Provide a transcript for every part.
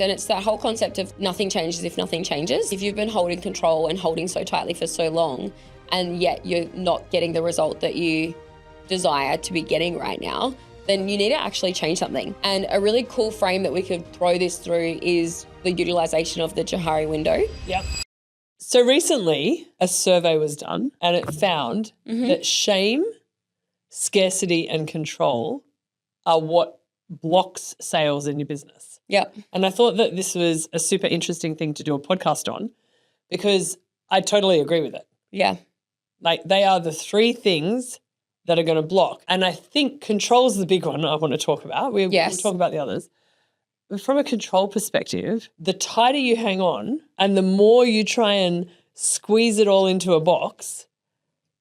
And it's that whole concept of nothing changes if nothing changes. If you've been holding control and holding so tightly for so long, and yet you're not getting the result that you desire to be getting right now, then you need to actually change something. And a really cool frame that we could throw this through is the utilization of the Johari window. Yep. So recently a survey was done and it found that shame, scarcity and control are what blocks sales in your business. Yep. And I thought that this was a super interesting thing to do a podcast on because I totally agree with it. Yeah. Like they are the three things that are going to block. And I think control's the big one I want to talk about. We'll talk about the others. But from a control perspective, the tighter you hang on and the more you try and squeeze it all into a box,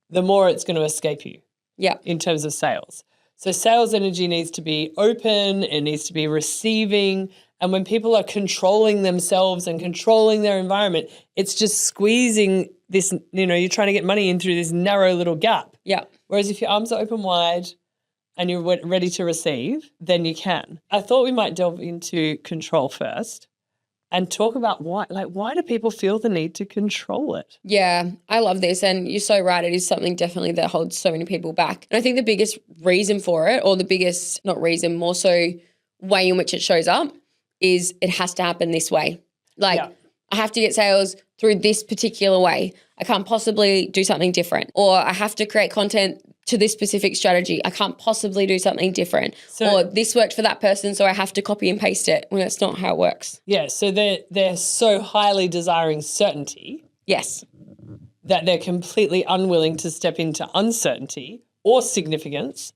the more it's going to escape you. Yeah. In terms of sales. So sales energy needs to be open, it needs to be receiving. And when people are controlling themselves and controlling their environment, it's just squeezing this, you're trying to get money in through this narrow little gap. Yeah. Whereas if your arms are open wide and you're ready to receive, then you can. I thought we might delve into control first and talk about why do people feel the need to control it? Yeah, I love this. And you're so right. It is something definitely that holds so many people back. And I think the biggest reason for it, or the biggest, not reason, more so way in which it shows up is it has to happen this way. I have to get sales through this particular way. I can't possibly do something different. Or I have to create content to this specific strategy. I can't possibly do something different. Or this worked for that person, so I have to copy and paste it when that's not how it works. Yeah, so they're so highly desiring certainty. Yes. That they're completely unwilling to step into uncertainty or significance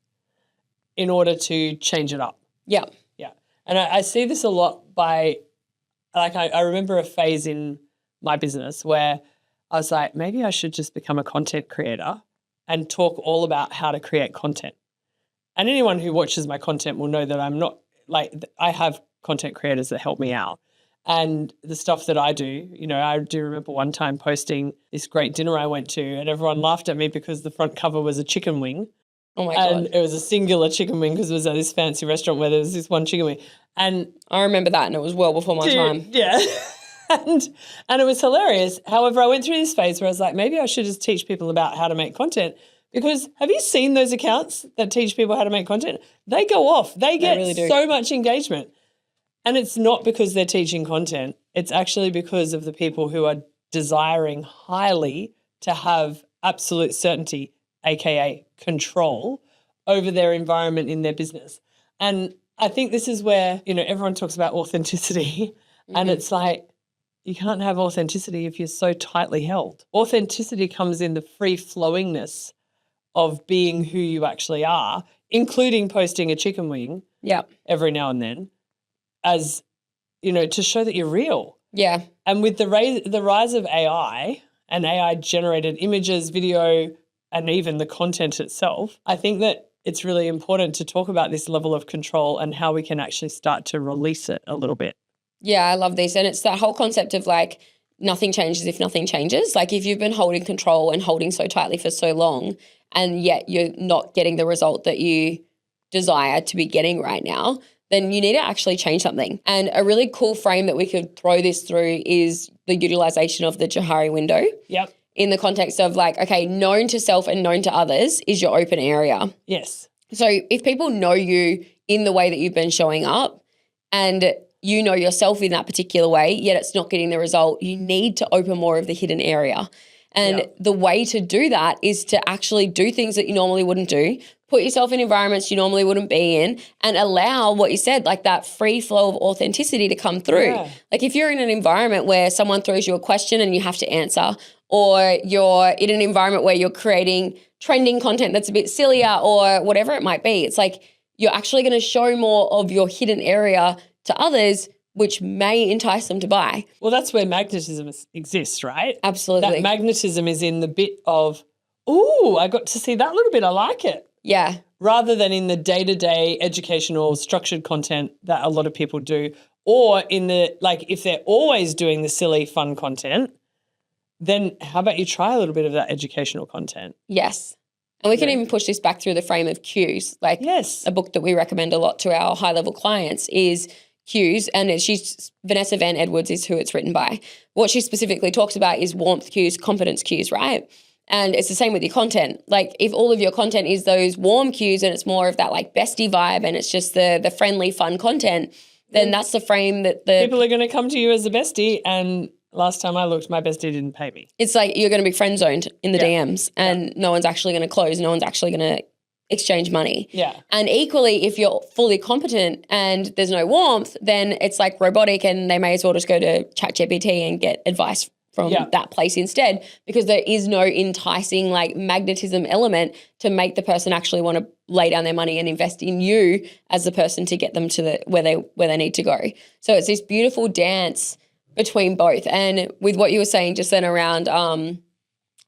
in order to change it up. Yeah. Yeah. And I see this a lot by, I remember a phase in my business where I was like, maybe I should just become a content creator and talk all about how to create content. And anyone who watches my content will know that I'm not I have content creators that help me out. And the stuff that I do, I do remember one time posting this great dinner I went to and everyone laughed at me because the front cover was a chicken wing. Oh my God. And it was a singular chicken wing because it was at this fancy restaurant where there was this one chicken wing. And I remember that, and it was well before my time. Yeah. And it was hilarious. However, I went through this phase where I was like, maybe I should just teach people about how to make content, because have you seen those accounts that teach people how to make content? They go off. They get really so much engagement. And it's not because they're teaching content. It's actually because of the people who are desiring highly to have absolute certainty, aka control, over their environment in their business. And I think this is where, everyone talks about authenticity and it's like, you can't have authenticity if you're so tightly held. Authenticity comes in the free flowingness of being who you actually are, including posting a chicken wing every now and then, as, to show that you're real. Yeah. And with the rise of AI and AI-generated images, video, and even the content itself, I think that it's really important to talk about this level of control and how we can actually start to release it a little bit. Yeah, I love this. And it's that whole concept of nothing changes if nothing changes. If you've been holding control and holding so tightly for so long, and yet you're not getting the result that you desire to be getting right now, then you need to actually change something. And a really cool frame that we could throw this through is the utilization of the Johari window. Yep. In the context of known to self and known to others is your open area. Yes. So if people know you in the way that you've been showing up and you know yourself in that particular way, yet it's not getting the result, you need to open more of the hidden area. And the way to do that is to actually do things that you normally wouldn't do, put yourself in environments you normally wouldn't be in, and allow what you said, that free flow of authenticity to come through. Yeah. If you're in an environment where someone throws you a question and you have to answer, or you're in an environment where you're creating trending content that's a bit sillier or whatever it might be, it's you're actually going to show more of your hidden area to others, which may entice them to buy. Well, that's where magnetism exists, right? Absolutely. That magnetism is in the bit of, ooh, I got to see that little bit, I like it. Yeah. Rather than in the day-to-day educational structured content that a lot of people do, or in the, if they're always doing the silly fun content, then how about you try a little bit of that educational content? Yes. And we can even push this back through the frame of cues. Yes. A book that we recommend a lot to our high-level clients is cues, and she's Vanessa Van Edwards is who it's written by. What she specifically talks about is warmth cues, competence cues, right? And it's the same with your content. Like if all of your content is those warm cues and it's more of that like bestie vibe and it's just the friendly, fun content, then that's the frame that the people are going to come to you as a bestie. And last time I looked, my bestie didn't pay me. It's like you're going to be friend zoned in the DMs and no one's actually going to close. No one's actually going to exchange money. Yeah. And equally, if you're fully competent and there's no warmth, then it's like robotic and they may as well just go to ChatGPT and get advice from that place instead, because there is no enticing like magnetism element to make the person actually want to lay down their money and invest in you as the person to get them to where they need to go. So it's this beautiful dance between both. And with what you were saying just then around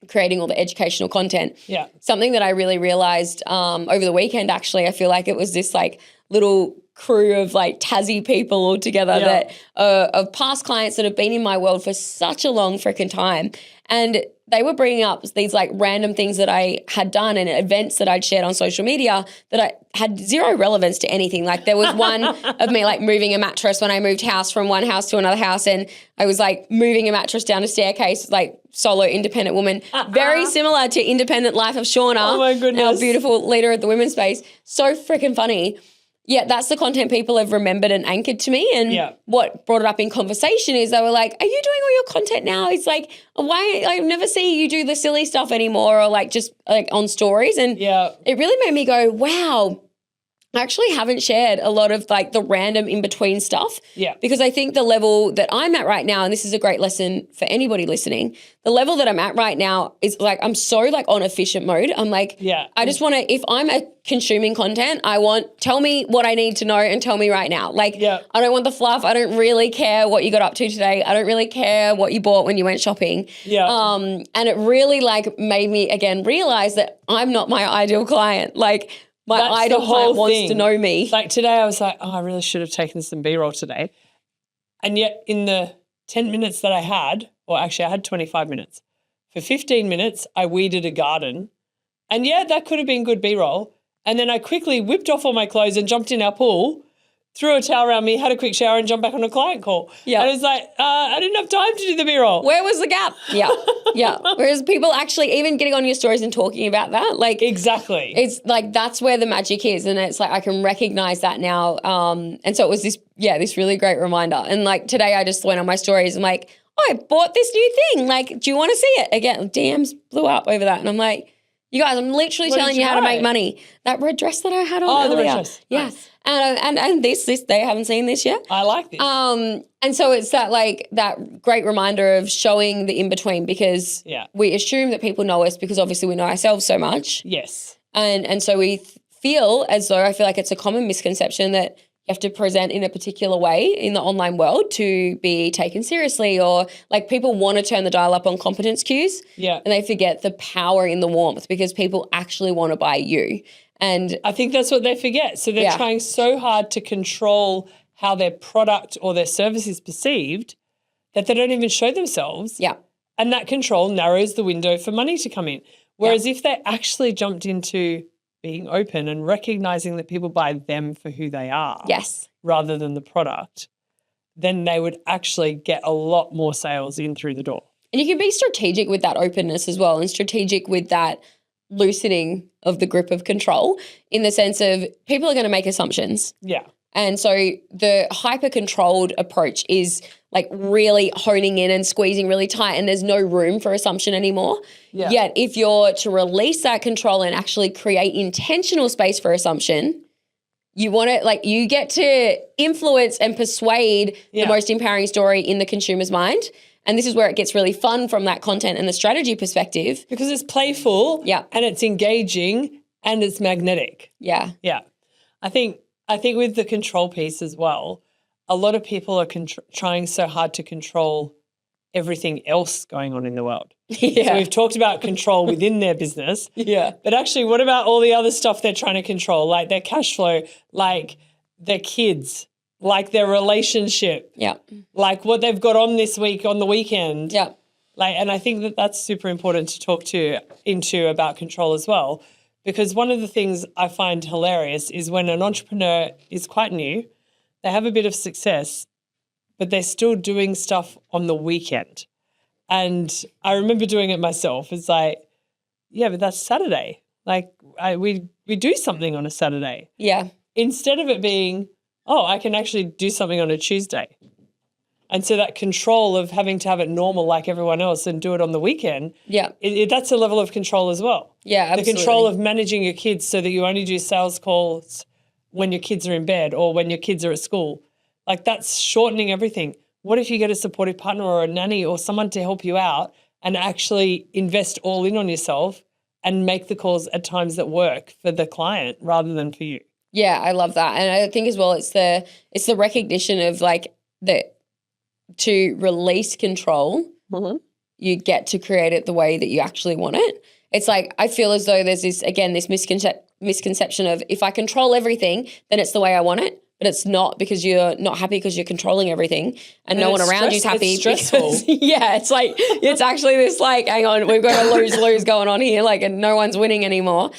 creating all the educational content. Yeah. Something that I really realized over the weekend, actually, I feel like it was this like little crew of like Tassie people all together that of past clients that have been in my world for such a long freaking time. And they were bringing up these like random things that I had done and events that I'd shared on social media that I had zero relevance to anything. Like there was one of me like moving a mattress when I moved house from one house to another house, and I was like moving a mattress down a staircase, like solo independent woman, very similar to Independent Life of Shauna, oh my goodness, our beautiful leader of the women's space. So freaking funny. Yeah, that's the content people have remembered and anchored to me. And what brought it up in conversation is they were like, are you doing all your content now? It's like, why? I never see you do the silly stuff anymore, or like just like on stories. And it really made me go, wow, I actually haven't shared a lot of like the random in-between stuff. Yeah. Because I think the level that I'm at right now, and this is a great lesson for anybody listening, the level that I'm at right now is like I'm so like on efficient mode. I'm like, I just want to, if I'm consuming content, tell me what I need to know and tell me right now. Like I don't want the fluff. I don't really care what you got up to today. I don't really care what you bought when you went shopping. And it really like made me again realize that I'm not my ideal client. Like my ideal client wants to know me. Like today I was like, I really should have taken some B-roll today. And yet in the 10 minutes that I had, or actually I had 25 minutes, for 15 minutes I weeded a garden. And that could have been good B-roll. And then I quickly whipped off all my clothes and jumped in our pool, threw a towel around me, had a quick shower and jumped back on a client call. Yeah. And it was like, I didn't have time to do the B-roll. Where was the gap? Yeah. Whereas people actually even getting on your stories and talking about that, like. Exactly. It's like that's where the magic is. And it's like I can recognize that now. And so it was this really great reminder. And like today I just went on my stories and like, I bought this new thing. Like, do you want to see it? Again, DMs blew up over that. And I'm like, you guys, I'm literally telling you how to make money. That red dress that I had on earlier. The red dress. Yeah. Nice. And this they haven't seen this yet. I like this. And so it's that great reminder of showing the in-between, because we assume that people know us because obviously we know ourselves so much. Yes. And so we feel as though, I feel like it's a common misconception that you have to present in a particular way in the online world to be taken seriously, or like people want to turn the dial up on competence cues and they forget the power in the warmth, because people actually want to buy you. And I think that's what they forget. So they're trying so hard to control how their product or their service is perceived that they don't even show themselves. Yeah. And that control narrows the window for money to come in. Whereas if they actually jumped into being open and recognizing that people buy them for who they are rather than the product, then they would actually get a lot more sales in through the door. And you can be strategic with that openness as well, and strategic with that loosening of the grip of control, in the sense of people are going to make assumptions. Yeah. And so the hyper-controlled approach is like really honing in and squeezing really tight, and there's no room for assumption anymore. Yeah. Yet if you're to release that control and actually create intentional space for assumption, you want to like you get to influence and persuade the most empowering story in the consumer's mind. And this is where it gets really fun from that content and the strategy perspective. Because it's playful and it's engaging and it's magnetic. Yeah. Yeah. I think with the control piece as well, a lot of people are trying so hard to control everything else going on in the world. Yeah. So we've talked about control within their business. Yeah. But actually, what about all the other stuff they're trying to control, like their cash flow, like their kids, like their relationship, like what they've got on this week on the weekend. Yeah. Like, and I think that that's super important to talk into about control as well, because one of the things I find hilarious is when an entrepreneur is quite new, they have a bit of success, but they're still doing stuff on the weekend. And I remember doing it myself. It's like, yeah, but that's Saturday. Like we do something on a Saturday. Yeah. Instead of it being, oh, I can actually do something on a Tuesday. And so that control of having to have it normal like everyone else and do it on the weekend, that's a level of control as well. Yeah, absolutely. The control of managing your kids so that you only do sales calls when your kids are in bed or when your kids are at school. Like that's shortening everything. What if you get a supportive partner or a nanny or someone to help you out and actually invest all in on yourself and make the calls at times that work for the client rather than for you? Yeah, I love that. And I think as well it's the recognition of like to release control, you get to create it the way that you actually want it. It's like I feel as though there's this misconception of if I control everything, then it's the way I want it. But it's not, because you're not happy because you're controlling everything and no one around you's happy. It's stressful. Yeah, it's like it's actually this like, hang on, we've got a lose going on here, like, and no one's winning anymore.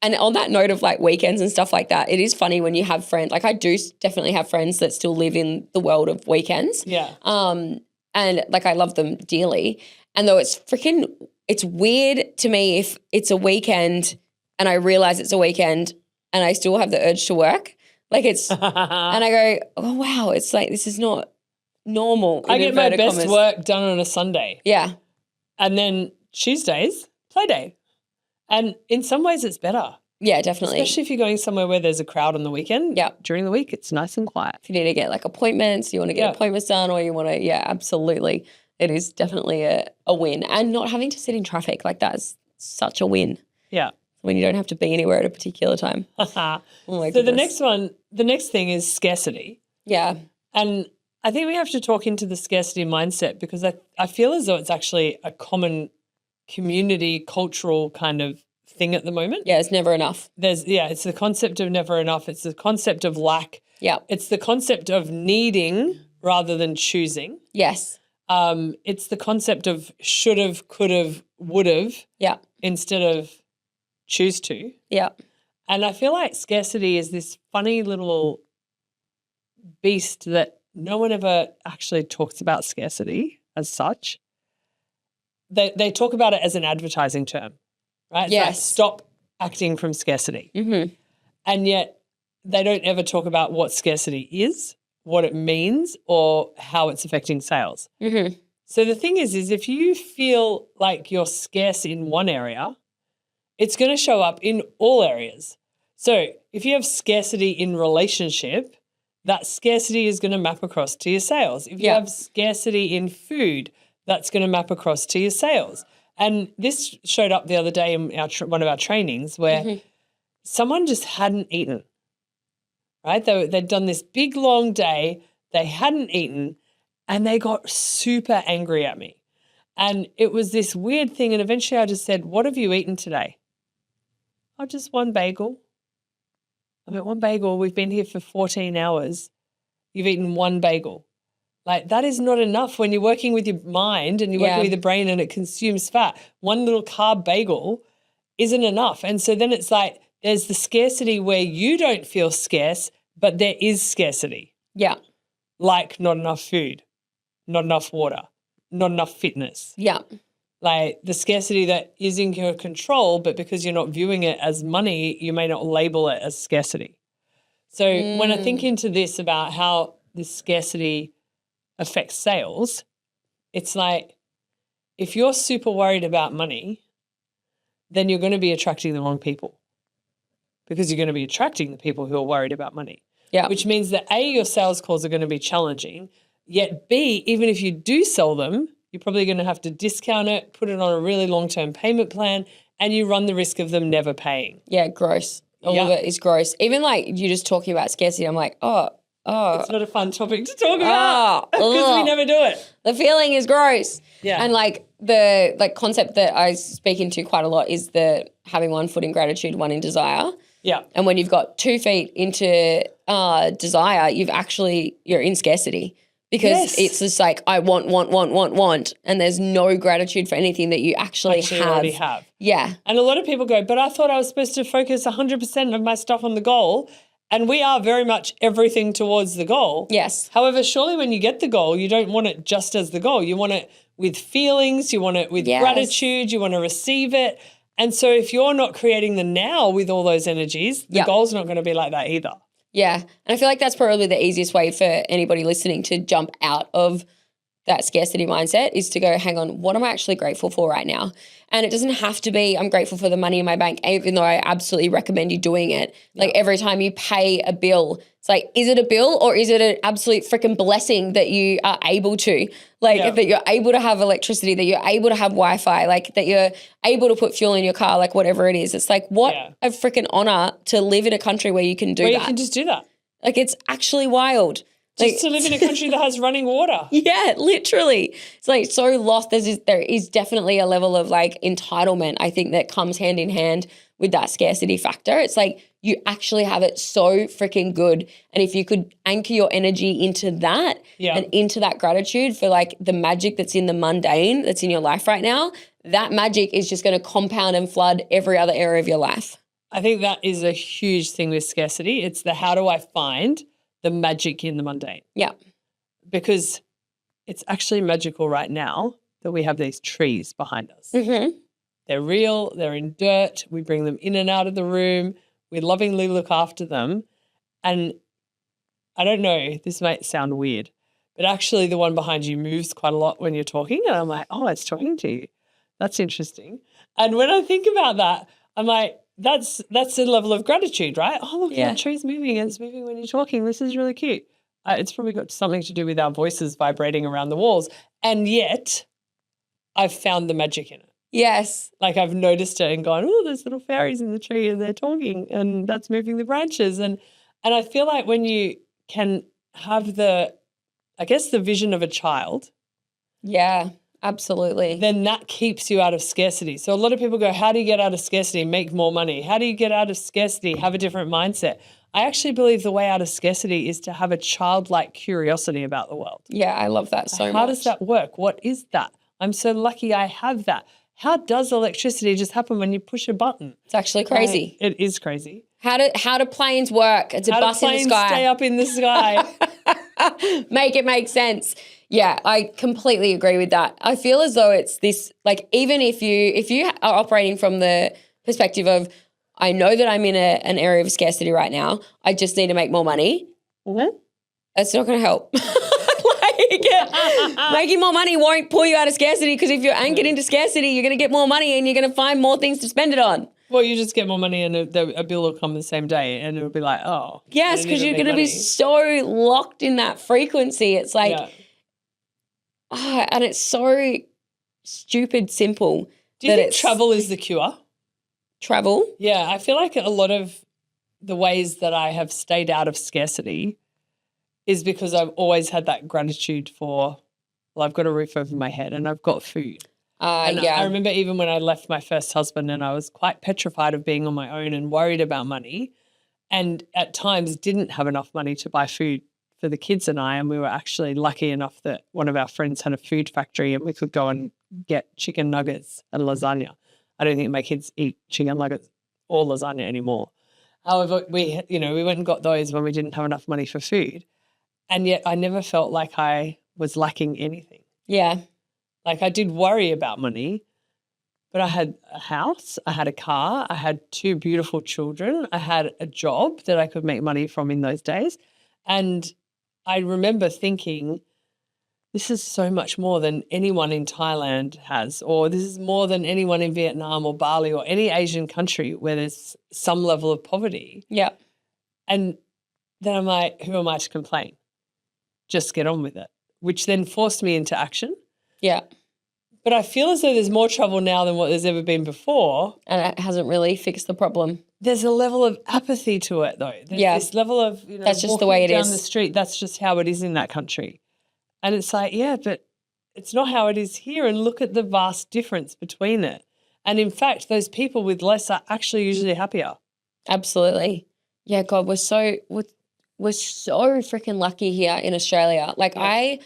And on that note of like weekends and stuff like that, it is funny when you have friends. Like I do definitely have friends that still live in the world of weekends. Yeah. And like I love them dearly. And though it's weird to me if it's a weekend and I realize it's a weekend and I still have the urge to work. Like it's, and I go, oh wow, it's like this is not normal. I get my best work done on a Sunday. Yeah. And then Tuesdays, play day. And in some ways it's better. Yeah, definitely. Especially if you're going somewhere where there's a crowd on the weekend. Yeah. During the week, it's nice and quiet. If you need to get like appointments, you want to get appointments done or you want to, absolutely. It is definitely a win. And not having to sit in traffic, like that's such a win. Yeah. When you don't have to be anywhere at a particular time. So the next thing is scarcity. Yeah. And I think we have to talk into the scarcity mindset because I feel as though it's actually a common community, cultural kind of thing at the moment. Yeah, it's never enough. It's the concept of never enough. It's the concept of lack. Yeah. It's the concept of needing rather than choosing. Yes. It's the concept of should've, could've, would've. Yeah. Instead of choose to. Yeah. And I feel like scarcity is this funny little beast that no one ever actually talks about scarcity as such. They talk about it as an advertising term, right? It's yes. like stop acting from scarcity. Mm-hmm. And yet they don't ever talk about what scarcity is, what it means, or how it's affecting sales. Mm-hmm. So the thing is if you feel like you're scarce in one area, it's going to show up in all areas. So if you have scarcity in relationship, that scarcity is going to map across to your sales. If you have scarcity in food, that's going to map across to your sales. And this showed up the other day in one of our trainings where someone just hadn't eaten, right? They'd done this big, long day. They hadn't eaten and they got super angry at me. And it was this weird thing. And eventually I just said, what have you eaten today? Oh, just one bagel. I mean, one bagel. We've been here for 14 hours. You've eaten one bagel. Like that is not enough when you're working with your mind and you're working with the brain and it consumes fat. One little carb bagel isn't enough. And so then it's like there's the scarcity where you don't feel scarce, but there is scarcity. Yeah. Like not enough food, not enough water, not enough fitness. Yeah. Like the scarcity that is in your control, but because you're not viewing it as money, you may not label it as scarcity. So when I think into this about how this scarcity affects sales, it's like if you're super worried about money, then you're going to be attracting the wrong people because you're going to be attracting the people who are worried about money. Yeah. Which means that A, your sales calls are going to be challenging, yet B, even if you do sell them, you're probably going to have to discount it, put it on a really long-term payment plan, and you run the risk of them never paying. Yeah, gross. All of it is gross. Even like you just talking about scarcity, I'm like, oh. It's not a fun topic to talk about because we never do it. The feeling is gross. Yeah. And like the concept that I speak into quite a lot is the having one foot in gratitude, one in desire. Yeah. And when you've got 2 feet into desire, you're in scarcity. Because it's just like I want, and there's no gratitude for anything that you actually already have. Yeah. And a lot of people go, but I thought I was supposed to focus 100% of my stuff on the goal. And we are very much everything towards the goal. Yes. However, surely when you get the goal, you don't want it just as the goal. You want it with feelings, you want it with gratitude, you want to receive it. And so if you're not creating the now with all those energies, the goal's not going to be like that either. Yeah. And I feel like that's probably the easiest way for anybody listening to jump out of that scarcity mindset is to go, hang on, what am I actually grateful for right now? And it doesn't have to be I'm grateful for the money in my bank, even though I absolutely recommend you doing it. Like every time you pay a bill, it's like, is it a bill or is it an absolute freaking blessing that you are able to? Like that you're able to have electricity, that you're able to have Wi-Fi, like that you're able to put fuel in your car, like whatever it is. It's like what a freaking honor to live in a country where you can do that. You can just do that. Like it's actually wild. Just to live in a country that has running water. Yeah, literally. It's like so lost. There is definitely a level of like entitlement, I think, that comes hand in hand with that scarcity factor. It's like you actually have it so freaking good. And if you could anchor your energy into that and into that gratitude for like the magic that's in the mundane that's in your life right now, that magic is just going to compound and flood every other area of your life. I think that is a huge thing with scarcity. It's the how do I find the magic in the mundane. Yeah. Because it's actually magical right now that we have these trees behind us. Mm-hmm. They're real. They're in dirt. We bring them in and out of the room. We lovingly look after them. And I don't know, this might sound weird, but actually the one behind you moves quite a lot when you're talking. And I'm like, oh, it's talking to you. That's interesting. And when I think about that, I'm like, that's a level of gratitude, right? Oh, look, that tree's moving. It's moving when you're talking. This is really cute. It's probably got something to do with our voices vibrating around the walls. And yet I've found the magic in it. Yes. Like I've noticed it and gone, oh, there's little fairies in the tree and they're talking and that's moving the branches. And I feel like when you can have the vision of a child. Yeah. Absolutely. Then that keeps you out of scarcity. So a lot of people go, how do you get out of scarcity? Make more money. How do you get out of scarcity? Have a different mindset. I actually believe the way out of scarcity is to have a childlike curiosity about the world. Yeah, I love that so much. How does that work? What is that? I'm so lucky I have that. How does electricity just happen when you push a button? It's actually crazy. It is crazy. How do planes work? It's a bus in the sky. How do planes stay up in the sky? Make it make sense. Yeah, I completely agree with that. I feel as though it's this, like, even if you are operating from the perspective of, I know that I'm in an area of scarcity right now, I just need to make more money, that's not going to help. Making more money won't pull you out of scarcity, because if you're anchored into scarcity, you're going to get more money and you're going to find more things to spend it on. Well, you just get more money and a bill will come the same day and it'll be like, oh. Yes, because you're going to be so locked in that frequency. It's like, and it's so stupid simple. Do you think travel is the cure? Travel? Yeah, I feel like a lot of the ways that I have stayed out of scarcity is because I've always had that gratitude for, well, I've got a roof over my head and I've got food. I remember even when I left my first husband and I was quite petrified of being on my own and worried about money, and at times didn't have enough money to buy food for the kids and I, and we were actually lucky enough that one of our friends had a food factory and we could go and get chicken nuggets and lasagna. I don't think my kids eat chicken nuggets or lasagna anymore. However, we went and got those when we didn't have enough money for food, and yet I never felt like I was lacking anything. Yeah. Like I did worry about money, but I had a house, I had a car, I had 2 beautiful children, I had a job that I could make money from in those days. And I remember thinking, this is so much more than anyone in Thailand has, or this is more than anyone in Vietnam or Bali or any Asian country where there's some level of poverty. Yeah. And then I'm like, who am I to complain? Just get on with it, which then forced me into action. Yeah. But I feel as though there's more trouble now than what there's ever been before. And it hasn't really fixed the problem. There's a level of apathy to it, though. There's this level of, that's just the way it is. Down the street, that's just how it is in that country. And it's like, yeah, but it's not how it is here. And look at the vast difference between it. And in fact, those people with less are actually usually happier. Absolutely. Yeah, God, we're so freaking lucky here in Australia. Like I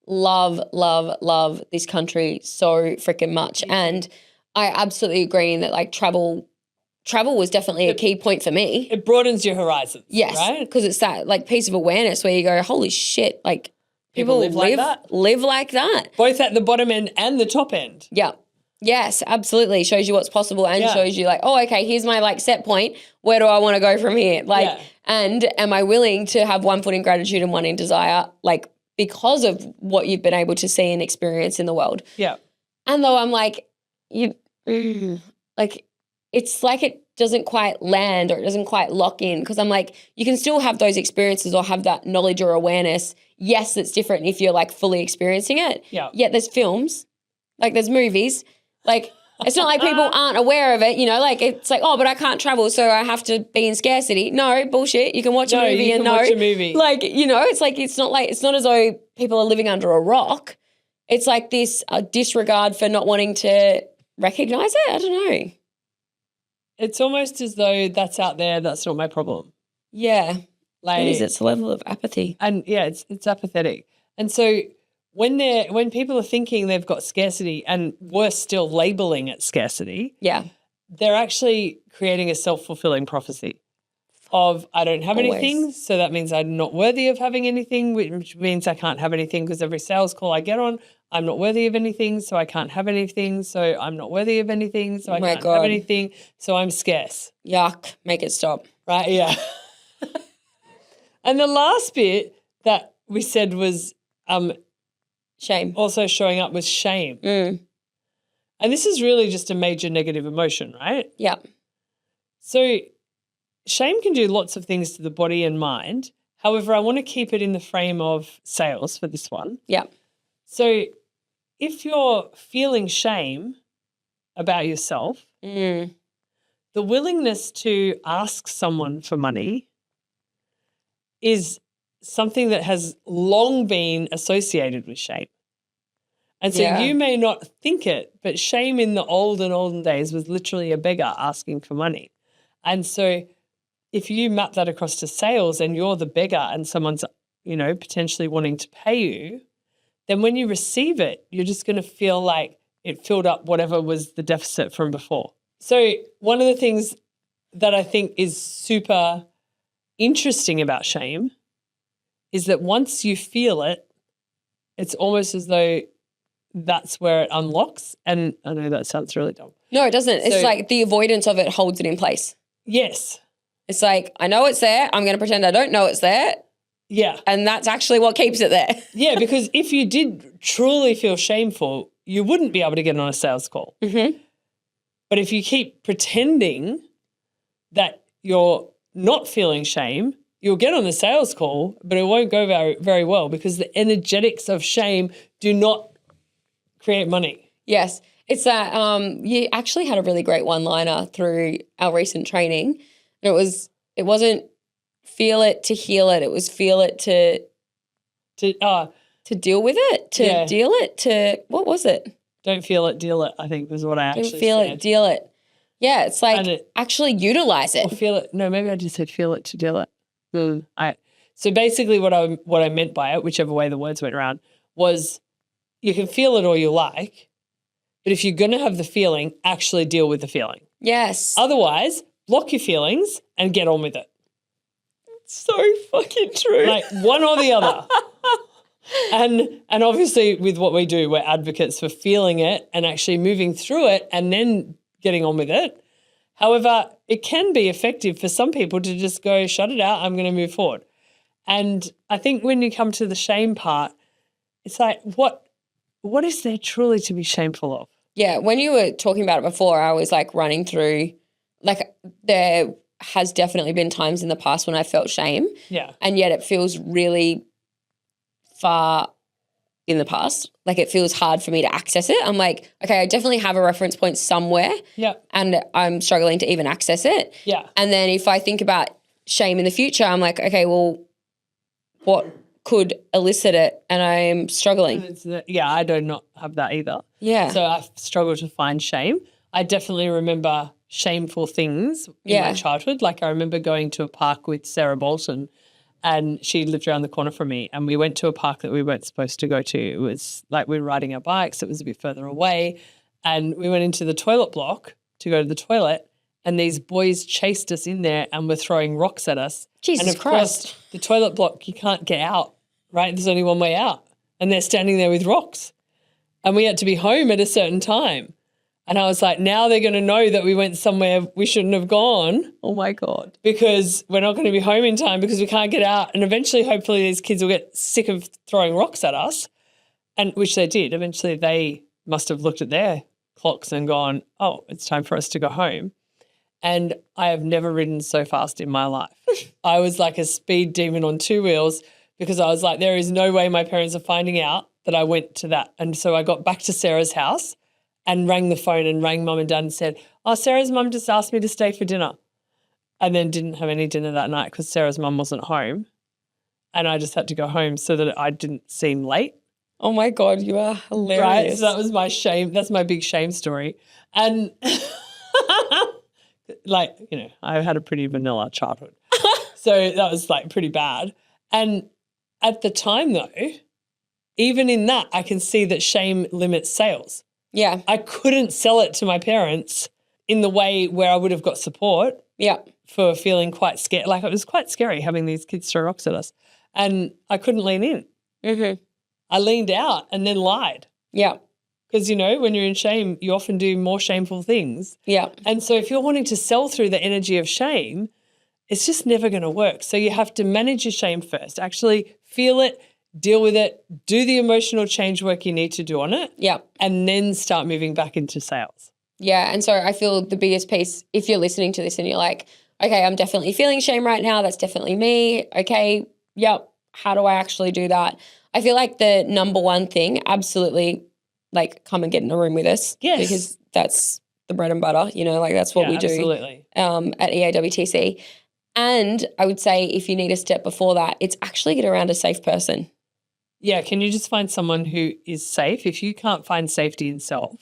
love, love, love this country so freaking much. And I absolutely agree in that like travel travel was definitely a key point for me. It broadens your horizons. Yes, right? because it's that like piece of awareness where you go, holy shit, like People live like that. Live like that. Both at the bottom end and the top end. Yeah. Yes, absolutely. Shows you what's possible and shows you like, oh, okay, here's my like set point. Where do I want to go from here? Like, and am I willing to have one foot in gratitude and one in desire? Like, because of what you've been able to see and experience in the world. Yeah. And though I'm like, like, it's like it doesn't quite land or it doesn't quite lock in because I'm like, you can still have those experiences or have that knowledge or awareness. Yes, it's different if you're like fully experiencing it. Yeah. Yet there's films, like there's movies. Like, it's not like people aren't aware of it, you know, like it's like, oh, but I can't travel, so I have to be in scarcity. No, bullshit. You can watch a movie and know. Watch a movie. Like, you know, it's like, it's not as though people are living under a rock. It's like this disregard for not wanting to recognize it. I don't know. It's almost as though that's out there, that's not my problem. Yeah. Like, it is. It's a level of apathy. And yeah, it's apathetic. And so when people are thinking they've got scarcity and worse still labeling it scarcity, they're actually creating a self-fulfilling prophecy of I don't have anything, so that means I'm not worthy of having anything, which means I can't have anything because every sales call I get on, I'm not worthy of anything, so I can't have anything, so I'm not worthy of anything, so I can't have anything, so I'm scarce. Yuck. Make it stop. Right, yeah. And the last bit that we said was shame. Also showing up was shame. Mm. And this is really just a major negative emotion, right? Yeah. So shame can do lots of things to the body and mind. However, I want to keep it in the frame of sales for this one. Yeah. So if you're feeling shame about yourself, the willingness to ask someone for money is something that has long been associated with shame. And so you may not think it, but shame in the olden days was literally a beggar asking for money. And so if you map that across to sales and you're the beggar and someone's, you know, potentially wanting to pay you, then when you receive it, you're just going to feel like it filled up whatever was the deficit from before. So one of the things that I think is super interesting about shame is that once you feel it, it's almost as though that's where it unlocks. And I know that sounds really dumb. No, it doesn't. It's like the avoidance of it holds it in place. Yes. It's like, I know it's there. I'm going to pretend I don't know it's there. Yeah. And that's actually what keeps it there. Yeah, because if you did truly feel shameful, you wouldn't be able to get on a sales call. Mm-hmm. But if you keep pretending that you're not feeling shame, you'll get on the sales call, but it won't go very, very well because the energetics of shame do not create money. Yes. It's that you actually had a really great one-liner through our recent training. It wasn't feel it to heal it. It was feel it to deal with it, to deal it, to what was it? Don't feel it, deal it, I think was what I actually said. Don't feel it, deal it. Yeah, it's like actually utilize it. Or feel it. No, maybe I just said feel it to deal it. So basically what I meant by it, whichever way the words went around, was you can feel it all you like, but if you're going to have the feeling, actually deal with the feeling. Yes. Otherwise, block your feelings and get on with it. It's so fucking true. Like one or the other. And obviously with what we do, we're advocates for feeling it and actually moving through it and then getting on with it. However, it can be effective for some people to just go, shut it out, I'm going to move forward. And I think when you come to the shame part, it's like, what is there truly to be shameful of? Yeah, when you were talking about it before, I was like running through, like there has definitely been times in the past when I felt shame. Yeah. And yet it feels really far in the past. Like it feels hard for me to access it. I'm like, okay, I definitely have a reference point somewhere. Yeah. And I'm struggling to even access it. Yeah. And then if I think about shame in the future, I'm like, okay, well, what could elicit it? And I am struggling. Yeah, I do not have that either. Yeah. So I struggle to find shame. I definitely remember shameful things in my childhood. Like I remember going to a park with Sarah Bolton and she lived around the corner from me and we went to a park that we weren't supposed to go to. It was like we were riding our bikes. It was a bit further away and we went into the toilet block to go to the toilet and these boys chased us in there and were throwing rocks at us. Jesus and of Christ. course, the toilet block, you can't get out, right? There's only one way out. And they're standing there with rocks. And we had to be home at a certain time. And I was like, now they're going to know that we went somewhere we shouldn't have gone. Oh my God. Because we're not going to be home in time because we can't get out. And eventually, hopefully, these kids will get sick of throwing rocks at us, and which they did. Eventually, they must have looked at their clocks and gone, oh, it's time for us to go home. And I have never ridden so fast in my life. I was like a speed demon on two wheels because I was like, there is no way my parents are finding out that I went to that. And so I got back to Sarah's house and rang the phone and rang mum and dad and said, oh, Sarah's mum just asked me to stay for dinner. And then didn't have any dinner that night because Sarah's mum wasn't home. And I just had to go home so that I didn't seem late. Oh my God, you are hilarious. Right? So that was my shame. That's my big shame story. And like, you know, I had a pretty vanilla childhood. So that was like pretty bad. And at the time though, even in that, I can see that shame limits sales. Yeah. I couldn't sell it to my parents in the way where I would have got support. Yeah. For feeling quite scared. Like it was quite scary having these kids throw rocks at us. And I couldn't lean in. Mm-hmm. I leaned out and then lied. Yeah. Because, you know, when you're in shame, you often do more shameful things. Yeah. And so if you're wanting to sell through the energy of shame, it's just never going to work. So you have to manage your shame first. Actually feel it, deal with it, do the emotional change work you need to do on it. Yeah. And then start moving back into sales. Yeah. And so I feel the biggest piece, if you're listening to this and you're like, okay, I'm definitely feeling shame right now. That's definitely me. Okay. Yep. How do I actually do that? I feel like the number one thing, absolutely, like come and get in a room with us. Yes. Because that's the bread and butter, you know, like that's what we do absolutely. At EAWTC. And I would say if you need a step before that, it's actually get around a safe person. Yeah. Can you just find someone who is safe? If you can't find safety in self,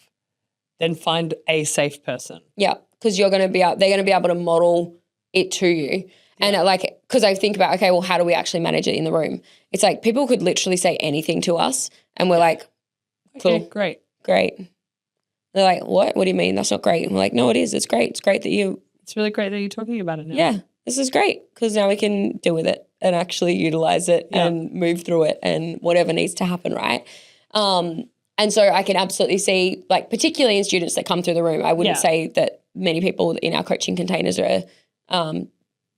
then find a safe person. Yeah. Because they're going to be able to model it to you. And like, because I think about, okay, well, how do we actually manage it in the room? It's like people could literally say anything to us and we're like, cool. Okay, Great. They're like, what? What do you mean? That's not great. And we're like, no, it is. It's great. It's great that it's really great that you're talking about it now. Yeah, this is great because now we can deal with it and actually utilize it and move through it and whatever needs to happen, right? And so I can absolutely see, like, particularly in students that come through the room, I wouldn't say that many people in our coaching containers are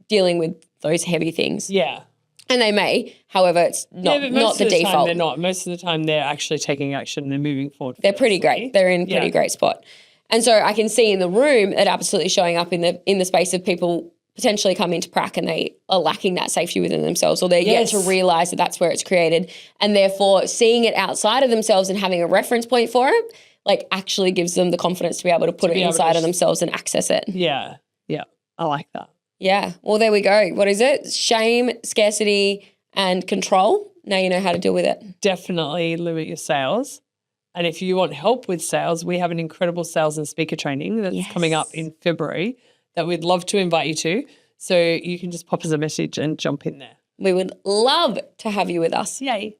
dealing with those heavy things. Yeah. And they may, however, it's not the default. Time they're not. Most of the time they're actually taking action and they're moving forward. They're pretty great. They're in a pretty great spot. And so I can see in the room it absolutely showing up in the space of people potentially come into prac and they are lacking that safety within themselves, or they're yet to realise that that's where it's created, and therefore seeing it outside of themselves and having a reference point for it, like, actually gives them the confidence to be able to put it inside of themselves and access it. Yeah. Yeah. I like that. Yeah. Well, there we go. What is it? Shame, scarcity, and control. Now you know how to deal with it. Definitely limit your sales. And if you want help with sales, we have an incredible sales and speaker training that's coming up in February that we'd love to invite you to. So you can just pop us a message and jump in there. We would love to have you with us. Yay.